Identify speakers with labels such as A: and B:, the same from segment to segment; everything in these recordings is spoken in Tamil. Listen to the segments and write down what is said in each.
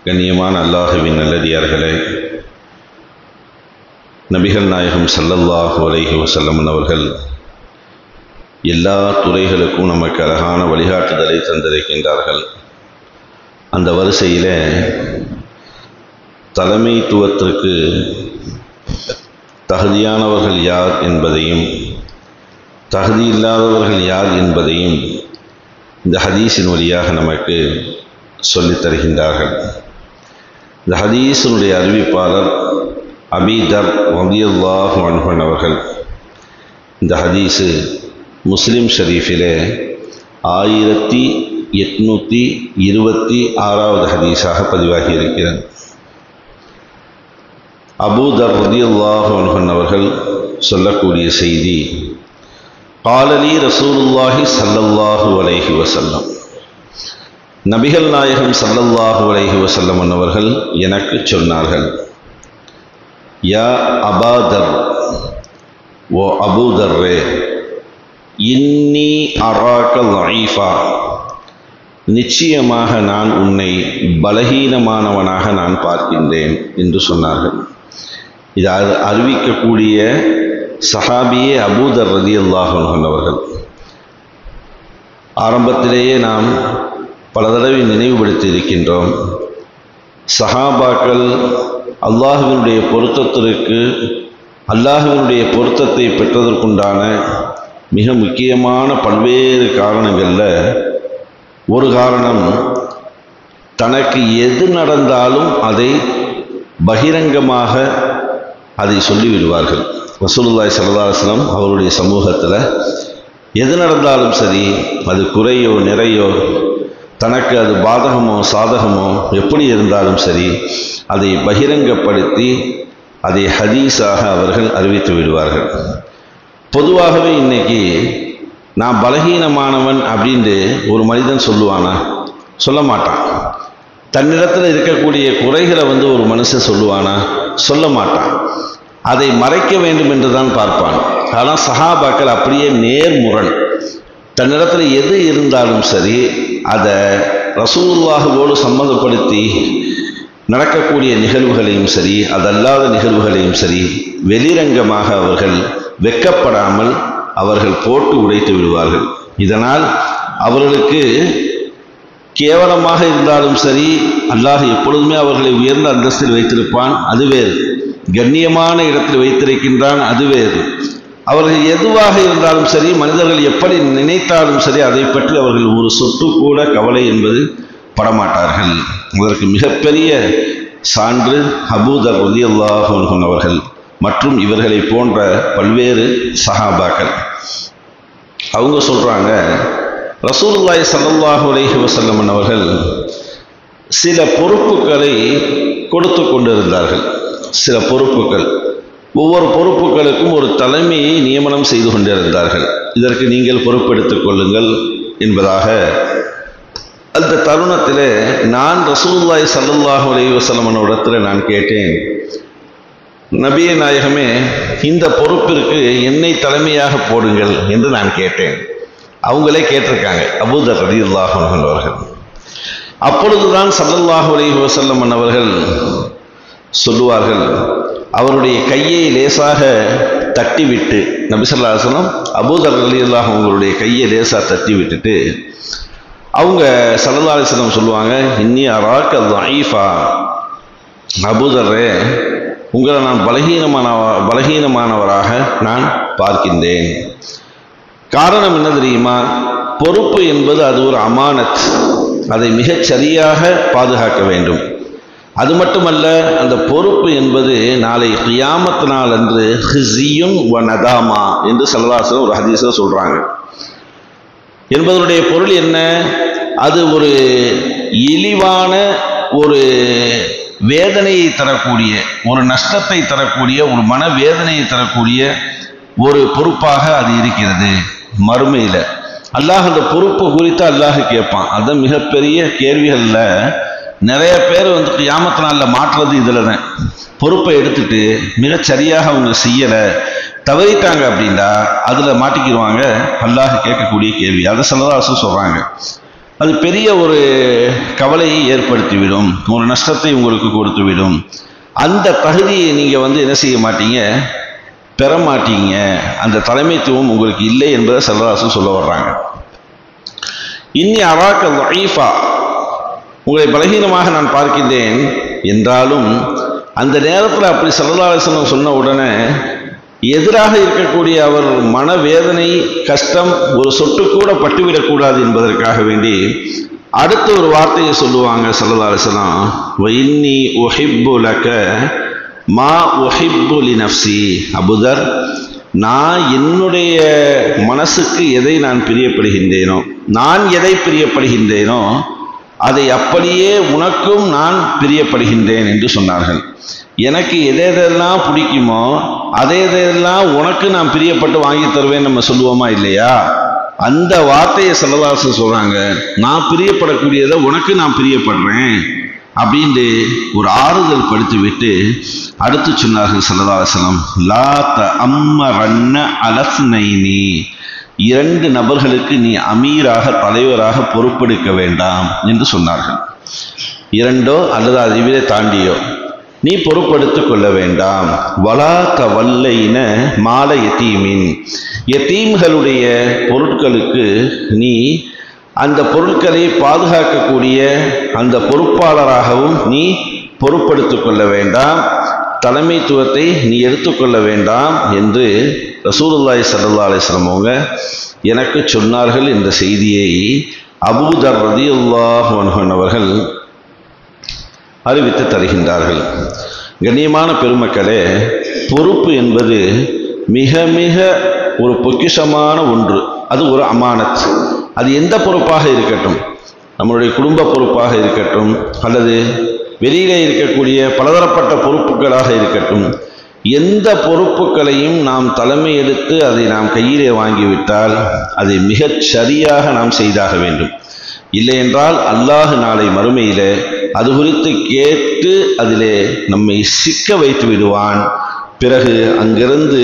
A: கண்ணியமான அல்லாஹுவின் நல்லடியார்களே, நபிகள் நாயகம் ஸல்லல்லாஹு அலைஹி வஸல்லம் அவர்கள் எல்லா துறைகளுக்கும் நமக்கு அழகான வழிகாட்டுதலை தந்திருக்கின்றார்கள். அந்த வரிசையில் தலைமைத்துவத்திற்கு தகுதியானவர்கள் யார் என்பதையும் தகுதியில்லாதவர்கள் யார் என்பதையும் இந்த ஹதீஸின் வழியாக நமக்கு சொல்லித் தருகின்றார்கள். இந்த ஹதீஸினுடைய அறிவிப்பாளர் அபீ தர் ரலியல்லாஹு அன்ஹு அவர்கள். இந்த ஹதீஸு முஸ்லிம் ஷரீஃபிலே 1826வது ஹதீஸாக பதிவாகி இருக்கிறது. அபூ தர் ரலியல்லாஹு அன்ஹு அவர்கள் சொல்லக்கூடிய செய்தி, காலலி ரசூலுல்லாஹி ஸல்லல்லாஹு அலைஹி வஸல்லம், நபிகள் நாயகம் ஸல்லல்லாஹு அலைஹி வஸல்லம் அவர்கள் எனக்கு சொன்னார்கள், யா அபா தர், ஓ அபூ தர்ரே, இன்னி அராக லைஃபா, நிச்சயமாக நான் உன்னை பலகீனமானவனாக நான் பார்க்கின்றேன் என்று சொன்னார்கள். இது அறிவிக்கக்கூடிய சஹாபியே அபூ தர் ரலியல்லாஹு அன்ஹு அவர்கள். ஆரம்பத்திலேயே நாம் பல தடவை நினைவுபடுத்தி இருக்கின்றோம், சஹாபாக்கள் அல்லாஹுவினுடைய பொருத்தத்தை பெற்றதற்குண்டான மிக முக்கியமான பல்வேறு காரணங்களில் ஒரு காரணம், தனக்கு எது நடந்தாலும் அதை பகிரங்கமாக அதை சொல்லிவிடுவார்கள். ரசூலுல்லாஹி ஸல்லல்லாஹு அலைஹி வஸல்லம் அவருடைய சமூகத்தில் எது நடந்தாலும் சரி, அது குறையோ நிறையோ, தனக்கு அது பாதகமோ சாதகமோ எப்படி இருந்தாலும் சரி, அதை பகிரங்கப்படுத்தி அதை ஹதீஸாக அவர்கள் அறிவித்து விடுவார்கள். பொதுவாகவே இன்னைக்கு நான் பலகீனமானவன் அப்படின்ட்டு ஒரு மனிதன் சொல்லுவானா? சொல்ல மாட்டான். தன்னிடத்தில் இருக்கக்கூடிய குறைகளை ஒரு மனுஷன் சொல்லுவானா? சொல்ல மாட்டான். அதை மறைக்க வேண்டும் என்று தான் பார்ப்பான். ஆனால் சஹாபாக்கள் அப்படியே நேர்முரண். தன்னிடத்தில் எது இருந்தாலும் சரி, அதை ரசூலுல்லாஹோடு சம்மந்தப்படுத்தி நடக்கக்கூடிய நிகழ்வுகளையும் சரி, அதல்லாத நிகழ்வுகளையும் சரி, வெளிரங்கமாக அவர்கள் வெட்கப்படாமல் அவர்கள் போட்டு உடைத்து விடுவார்கள். இதனால் அவர்களுக்கு கேவலமாக இருந்தாலும் சரி, அல்லாஹ் எப்பொழுதுமே அவர்களை உயர்ந்த அந்தஸ்தில் வைத்திருப்பான், அது வேறு. கண்ணியமான இடத்தில் வைத்திருக்கின்றான், அது வேறு. அவர்கள் எதுவாக இருந்தாலும் சரி, மனிதர்கள் எப்படி நினைத்தாலும் சரி, அதை பற்றி அவர்கள் ஒரு சொட்டு கூட கவலை என்பது படமாட்டார்கள். அதற்கு மிகப்பெரிய சான்று அபூ தர் ரலியல்லாஹு அன்ஹு அவர்கள் மற்றும் இவர்களை போன்ற பல்வேறு சஹாபாக்கள். அவங்க சொல்றாங்க, ரசூலுல்லாஹி ஸல்லல்லாஹு அலைஹி வஸல்லம் அவர்கள் சில பொறுப்புகளை கொடுத்து கொண்டிருந்தார்கள். சில பொறுப்புகள், ஒவ்வொரு பொறுப்புகளுக்கும் ஒரு தலைமையை நியமனம் செய்து கொண்டிருந்தார்கள். இதற்கு நீங்கள் பொறுப்பெடுத்துக் கொள்ளுங்கள் என்பதாக. அந்த தருணத்தில் நான் ரசூலுல்லாஹி ஸல்லல்லாஹு அலைஹி வஸல்லம் இடத்துல நான் கேட்டேன், நபியே நாயகமே, இந்த பொறுப்பிற்கு என்னை தலைமையாக போடுங்கள் என்று நான் கேட்டேன். அவங்களே கேட்டிருக்காங்க, அபூ தர் ரலியல்லாஹு அன்ஹு அவர்கள். அப்பொழுதுதான் ஸல்லல்லாஹு அலைஹி வஸல்லம் அவர்கள் சொல்லுவார்கள், அவருடைய கையை லேசாக தட்டிவிட்டு, நபி ஸல்லல்லாஹு அலைஹி வஸல்லம் அபூ தர் ரலியல்லாஹு அவங்களுடைய கையை லேசாக தட்டி விட்டுட்டு அவங்க ஸல்லல்லாஹு அலைஹி வஸல்லம் சொல்லுவாங்க, இன்னி அராக லைஃபா, அபூ தர்ரே, உங்களை நான் பலகீனமானவராக நான் பார்க்கின்றேன். காரணம் என்ன தெரியுமா? பொறுப்பு என்பது அது ஒரு அமானத். அதை மிகச் சரியாக பாதுகாக்க வேண்டும். அது மட்டுமல்ல, அந்த பொறுப்பு என்பது நாளை கியாமத் நாள் அன்று ஹிஸியுன் வ நதாமா என்று ஸல்லல்லாஹு அலைஹி வஸல்லம் ஒரு ஹதீஸில் சொல்றாங்க. என்பதனுடைய பொருள் என்ன? அது ஒரு இழிவான, ஒரு வேதனையை தரக்கூடிய, ஒரு நஷ்டத்தை தரக்கூடிய, ஒரு மனவேதனையை தரக்கூடிய ஒரு பொறுப்பாக அது இருக்கிறது. மறுமையில் அல்லாஹ் அந்த பொறுப்பு குறித்து அல்லாஹ் கேட்பான். அதுதான் மிகப்பெரிய கேள்விகளில் நிறைய பேர் கியாமத் நாளில் மாற்றுறது இதில் தான். பொறுப்பை எடுத்துட்டு மிகச்சரியாக அவங்க செய்யலை, தவறிட்டாங்க அப்படின்னா அதில் மாட்டிக்கிடுவாங்க. அல்லாஹ் கேட்கக்கூடிய கேள்வி. அதை ஸல்லல்லாஹு அலைஹி வஸல்லம் சொல்கிறாங்க, அது பெரிய ஒரு கவலையை ஏற்படுத்திவிடும், ஒரு நஷ்டத்தை உங்களுக்கு கொடுத்துவிடும். அந்த தகுதியை நீங்கள் என்ன செய்ய மாட்டீங்க, பெற மாட்டீங்க. அந்த தலைமைத்துவம் உங்களுக்கு இல்லை என்பதை ஸல்லல்லாஹு சொல்ல வர்றாங்க. இன்னி அராக்க ضعيفا, உங்களை பலகீனமாக நான் பார்க்கின்றேன் என்றாலும் அந்த நேரத்தில் அப்படி ஸல்லல்லாஹு அலைஹி வஸல்லம் சொன்ன உடனே எதிராக இருக்கக்கூடிய அவர் மனவேதனை, கஷ்டம் ஒரு சொட்டு கூட பட்டுவிடக்கூடாது என்பதற்காக வேண்டி அடுத்த ஒரு வார்த்தையை சொல்லுவாங்க ஸல்லல்லாஹு அலைஹி வஸல்லம், வஇன்னி உஹிப்பு லக மா உஹிப்பு லினஃப்ஸி. அபூதர், நான் என்னுடைய மனசுக்கு எதை நான் பிரியப்படுகின்றேனோ, நான் எதை பிரியப்படுகின்றேனோ அதை அப்படியே உனக்கும் நான் பிரியப்படுகின்றேன் என்று சொன்னார்கள். எனக்கு எதெல்லாம் பிடிக்குமோ எதெல்லாம் உனக்கு நான் பிரியப்பட்டு வாங்கி தருவேன் நம்ம சொல்லுவோமா இல்லையா? அந்த வார்த்தையை ஸல்லல்லாஹு அலைஹி வஸல்லம் சொல்றாங்க, நான் பிரியப்படக்கூடியதை உனக்கு நான் பிரியப்படுறேன் அப்படின்ட்டு ஒரு ஆறுதல் படுத்தி விட்டு அடுத்து சொன்னார்கள் ஸல்லல்லாஹு அலைஹி வஸல்லம், லா தஅம்மரன்ன அலஸ்னைனி, 2 நபர்களுக்கு நீ அமீராக, தலைவராக பொறுப்பெடுக்க வேண்டாம் என்று சொன்னார்கள். 2 அல்லது அதை விட தாண்டியோ நீ பொறுப்படுத்திக் கொள்ள வேண்டாம். வலா தவல்லைன மால யதீமின், யதீம்களுடைய பொருட்களுக்கு நீ அந்த பொருட்களை பாதுகாக்கக்கூடிய அந்த பொறுப்பாளராகவும் நீ பொறுப்படுத்திக் கொள்ள வேண்டாம், தலைமைத்துவத்தை நீ எடுத்துக்கொள்ள வேண்டாம் என்று ரசூலுல்லாஹி ஸல்லல்லாஹு அலைஹி வஸல்லம் அவங்க எனக்கு சொன்னார்கள் என்ற செய்தியை அபூதர் ரலியல்லாஹு அன்ஹு அவர்கள் அறிவித்து தருகின்றார்கள். கண்ணியமான பெருமக்களே, பொறுப்பு என்பது மிக மிக ஒரு பொக்கிஷமான ஒன்று. அது ஒரு அமானத். அது எந்த பொறுப்பாக இருக்கட்டும், நம்மளுடைய குடும்ப பொறுப்பாக இருக்கட்டும் அல்லது வெளியிலே இருக்கக்கூடிய பலதரப்பட்ட பொறுப்புகளாக இருக்கட்டும், எந்த பொறுப்புகளையும் நாம் தலைமை எடுத்து அதை நாம் கையிலே வாங்கிவிட்டால் அதை மிகச் சரியாக நாம் செய்தாக வேண்டும். இல்லை என்றால் அல்லாஹ் நாளை மறுமையிலே அது குறித்து கேட்டு அதிலே நம்மை சிக்க வைத்து விடுவான். பிறகு அங்கிருந்து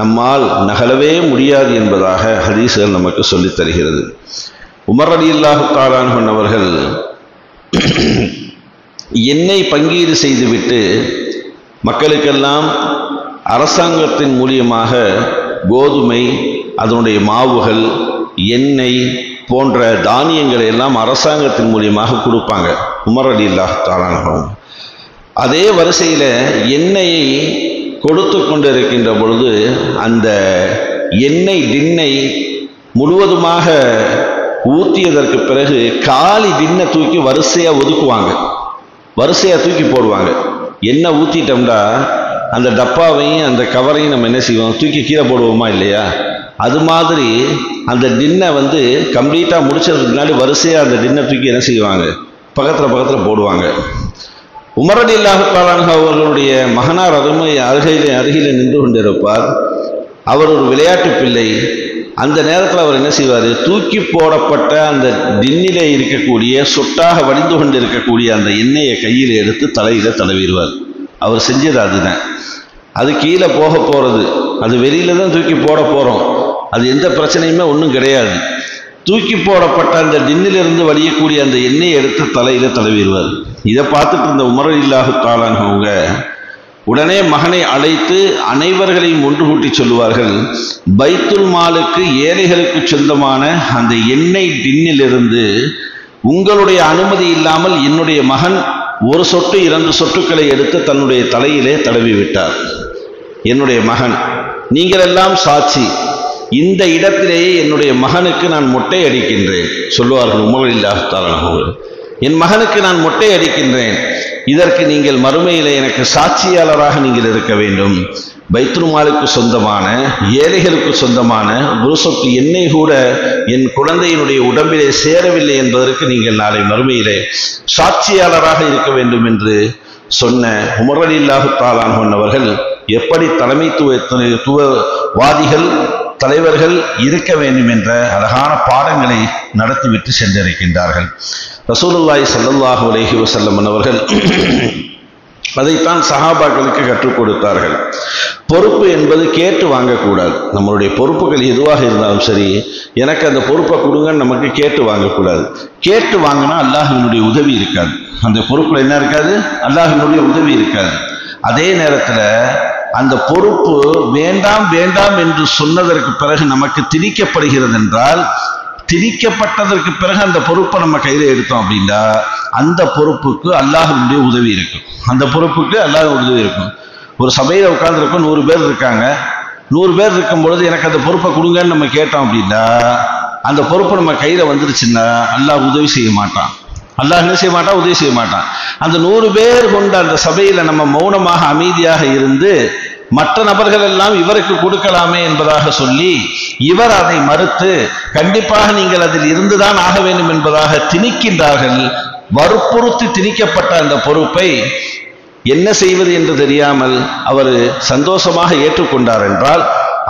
A: நம்மால் நகலவே முடியாது என்பதாக ஹதீஸ்கள் நமக்கு சொல்லித் தருகிறது. உமர் ரலியல்லாஹு தஆலா அன்ஹு அவர்கள் எண்ணெய் பங்கீடு செய்துவிட்டு மக்களுக்கெல்லாம் அரசாங்கத்தின் மூலியமாக கோதுமை, அதனுடைய மாவுகள், எண்ணெய் போன்ற தானியங்களை எல்லாம் அரசாங்கத்தின் மூலியமாக கொடுப்பாங்க உமர் ரலியல்லாஹு தஆலா அன்ஹு. அதே வரிசையில் எண்ணெயை கொடுத்து கொண்டிருக்கின்ற பொழுது அந்த எண்ணெய் டின்னை முழுவதுமாக ஊற்றியதற்கு பிறகு காலி டின்னை தூக்கி வரிசையாக ஒதுக்குவாங்க, வரிசையாக தூக்கி போடுவாங்க. எண்ணெய் ஊற்றிட்டோம்னா அந்த டப்பாவையும் அந்த கவரையும் நம்ம என்ன செய்வோம், தூக்கி கீழே போடுவோமா இல்லையா? அது மாதிரி அந்த டின்னை கம்ப்ளீட்டாக முடிச்சதுக்கு முன்னாடி வரிசையாக அந்த டின்னை தூக்கி என்ன செய்வாங்க, பக்கத்தில் போடுவாங்க. உமர் ரலியல்லாஹு தஆலா அன்ஹு அவர்களுடைய மகனார் அருகிலே நின்று கொண்டிருப்பார். அவர் ஒரு விளையாட்டு பிள்ளை. அந்த நேரத்தில் அவர் என்ன செய்வார், தூக்கி போடப்பட்ட அந்த டின்னிலே இருக்கக்கூடிய சொட்டாக வடிந்து கொண்டு இருக்கக்கூடிய அந்த எண்ணெயை கையில் எடுத்து தலையில் தடவிடுவார். அவர் செஞ்சது அதுதான். அது கீழே போக போகிறது, அது வெளியில தான் தூக்கி போட போகிறோம், அது எந்த பிரச்சனையுமே ஒன்றும் கிடையாது. தூக்கி போடப்பட்ட அந்த டின்னிலிருந்து வடியக்கூடிய அந்த எண்ணெயை எடுத்து தலையில் தடவிடுவார். இதை பார்த்துட்டு இருந்த உமர் ரலியல்லாஹு தஆலா அன்ஹு அவங்க உடனே மகனை அழைத்து அனைவர்களையும் ஒன்று கூட்டி சொல்லுவார்கள், பைத்துல் மாலுக்கு, ஏழைகளுக்கு சொந்தமான அந்த எண்ணெய் டின்னிலிருந்து உங்களுடைய அனுமதி இல்லாமல் என்னுடைய மகன் ஒரு சொட்டு 2 சொட்டுக்களை எடுத்து தன்னுடைய தலையிலே தடவி விட்டார். என்னுடைய மகன், நீங்கள் எல்லாம் சாட்சி, இந்த இடத்திலேயே என்னுடைய மகனுக்கு நான் மொட்டை அடிக்கின்றேன் சொல்லுவார்கள் உமர் ரலியல்லாஹு தஆலா அன்ஹு. என் மகனுக்கு நான் மொட்டை அடிக்கின்றேன், இதற்கு நீங்கள் மறுமையிலே எனக்கு சாட்சியாளராக நீங்கள் இருக்க வேண்டும். பைத்துல் மாலுக்கு சொந்தமான, ஏழைகளுக்கு சொந்தமான ஒரு சொட்டு எண்ணெய் கூட என் குழந்தையினுடைய உடம்பிலே சேரவில்லை என்பதற்கு நீங்கள் நாளை மறுமையிலே சாட்சியாளராக இருக்க வேண்டும் என்று சொன்ன உமர் ரலியல்லாஹு தஆலா அன்ஹு அவர்கள் எப்படி தலைமைத்துவவாதிகள், தலைவர்கள் இருக்க வேண்டும் என்ற அழகான பாடங்களை நடத்திவிட்டு சென்றிருக்கின்றார்கள். ரசூலுல்லாஹி ஸல்லல்லாஹு அலைஹி வஸல்லம் அவர்கள் அதைத்தான் சஹாபாக்களுக்கு கற்றுக் கொடுத்தார்கள். பொறுப்பு என்பது கேட்டு வாங்கக்கூடாது. நம்மளுடைய பொறுப்புகள் எதுவாக இருந்தாலும் சரி, எனக்கு அந்த பொறுப்பை கொடுங்கன்னு நமக்கு கேட்டு வாங்கக்கூடாது. கேட்டு வாங்கினா அல்லாஹ்வினுடைய உதவி இருக்காது. அந்த பொறுப்புல என்ன இருக்காது? அல்லாஹ்வினுடைய உதவி இருக்காது. அதே நேரத்தில் அந்த பொறுப்பு வேண்டாம் வேண்டாம் என்று சொன்னதற்கு பிறகு நமக்கு திணிக்கப்படுகிறது என்றால், திணிக்கப்பட்டதற்கு பிறகு அந்த பொறுப்பை நம்ம கையில் எடுத்தோம் அப்படின்னா அந்த பொறுப்புக்கு அல்லாஹ்வினுடைய உதவி இருக்கும். அந்த பொறுப்புக்கு அல்லாஹ் உதவி இருக்கும். ஒரு சபையில் உட்கார்ந்துருக்கோம், 100 பேர் இருக்காங்க. 100 பேர் இருக்கும் பொழுது எனக்கு அந்த பொறுப்பை கொடுங்கன்னு நம்ம கேட்டோம் அப்படின்னா அந்த பொறுப்பு நம்ம கையில் வந்துருச்சுன்னா அல்லாஹ் உதவி செய்ய மாட்டான். அல்லாஹ் என்ன செய்ய மாட்டான்? உதவி செய்ய மாட்டான். அந்த 100 பேர் கொண்ட அந்த சபையில் நம்ம மௌனமாக அமைதியாக இருந்து மற்ற நபர்கள் எல்லாம் இவருக்கு கொடுக்கலாமே என்பதாக சொல்லி இவர் அதை மறுத்து கண்டிப்பாக நீங்கள் அதில் இருந்துதான் ஆக வேண்டும் என்பதாக திணிக்கின்றார்கள். வற்புறுத்தி திணிக்கப்பட்ட அந்த பொறுப்பை என்ன செய்வது என்று தெரியாமல் அவர் சந்தோஷமாக ஏற்றுக்கொண்டார் என்றால்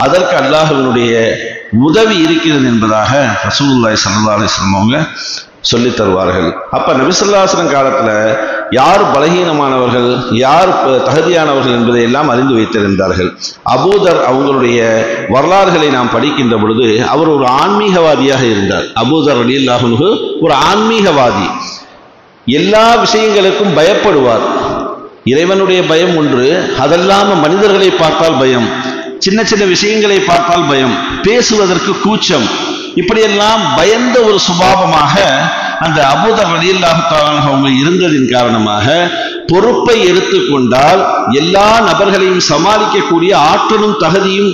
A: அதற்கு அல்லாஹ்வினுடைய உதவி இருக்கிறது என்பதாக ரசூலுல்லாஹி ஸல்லல்லாஹு அலைஹி வஸல்லம் அவங்க சொல்லி தருவார்கள். அப்ப நபி ஸல்லல்லாஹு அலைஹி வஸல்லம் காலத்துல யார் பலகீனமானவர்கள், யார் தகுதியானவர்கள் என்பதை எல்லாம் அறிந்து வைத்திருந்தார்கள். அபூதர் அவங்களுடைய வரலாறுகளை நாம் படிக்கின்ற பொழுது அவர் ஒரு ஆன்மீகவாதியாக இருந்தார். அபூதர் ரலியல்லாஹு அன்ஹு ஒரு ஆன்மீகவாதி. எல்லா விஷயங்களுக்கும் பயப்படுவார். இறைவனுடைய பயம் ஒன்று, அதெல்லாம் மனிதர்களை பார்த்தால் பயம், சின்ன சின்ன விஷயங்களை பார்த்தால் பயம், பேசுவதற்கு கூச்சம், இப்படியெல்லாம் பயந்த ஒரு சுபாவமாக அந்த அபூதர் ரலியல்லாஹு தஆலா அவங்க இருந்ததின் காரணமாக பொறுப்பை எடுத்துக்கொண்டால் எல்லா நபர்களையும் சமாளிக்கக்கூடிய ஆற்றலும் தகுதியும்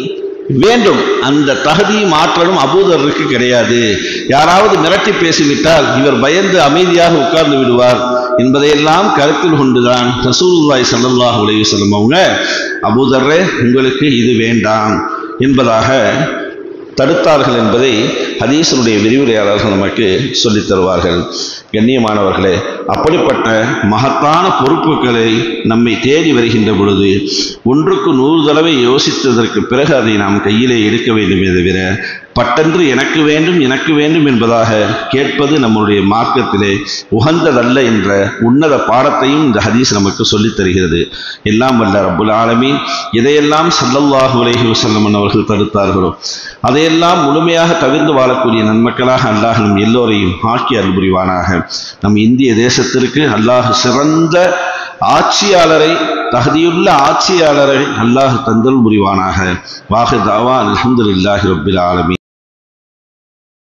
A: வேண்டும். அந்த தகுதியும் ஆற்றலும் அபூதருக்கு கிடையாது. யாராவது மிரட்டி பேசிவிட்டால் இவர் பயந்து அமைதியாக உட்கார்ந்து விடுவார் என்பதையெல்லாம் கருத்தில் கொண்டுதான் ரசூலுல்லாஹி ஸல்லல்லாஹு அலைஹி வஸல்லம் அவங்க அபூதர்ரே உங்களுக்கு இது வேண்டாம் என்பதாக தடுத்தார்கள் என்பதை ஹதீஸினுடைய விரிவுரையாளர்கள் நமக்கு சொல்லித் தருவார்கள். கண்ணியமானவர்களே, அப்படிப்பட்ட மகத்தான பொறுப்புகளை நம்மை தேடி வருகின்ற பொழுது ஒன்றுக்கு 100 தடவை யோசித்ததற்கு பிறகு அதை நாம் கையிலே எடுக்க வேண்டுமே தவிர பட்டென்று எனக்கு வேண்டும் எனக்கு வேண்டும் என்பதாக கேட்பது நம்முடைய மார்க்கத்திலே உகந்ததல்ல என்ற உன்னத பாடத்தையும் இந்த ஹதீஸ் நமக்கு சொல்லித் தருகிறது. எல்லாம் வல்ல ரப்புல் ஆலமீன் எதையெல்லாம் ஸல்லல்லாஹு அலைஹி வஸல்லம் அவர்கள் தடுத்தார்களோ அதையெல்லாம் முழுமையாக தவிர்த்து வாழக்கூடிய நன்மக்களாக அல்லாஹ் நம் எல்லோரையும் ஆக்கி அருள் புரிவானாக. நம் இந்திய தேசத்திற்கு அல்லாஹ் சிறந்த ஆட்சியாளரை, தகுதியுள்ள ஆட்சியாளரை அல்லாஹ் தந்தல் புரிவானாக. வாஹிர் தாவா அல்ஹம்துலில்லாஹி ரப்பில் ஆலமீன்.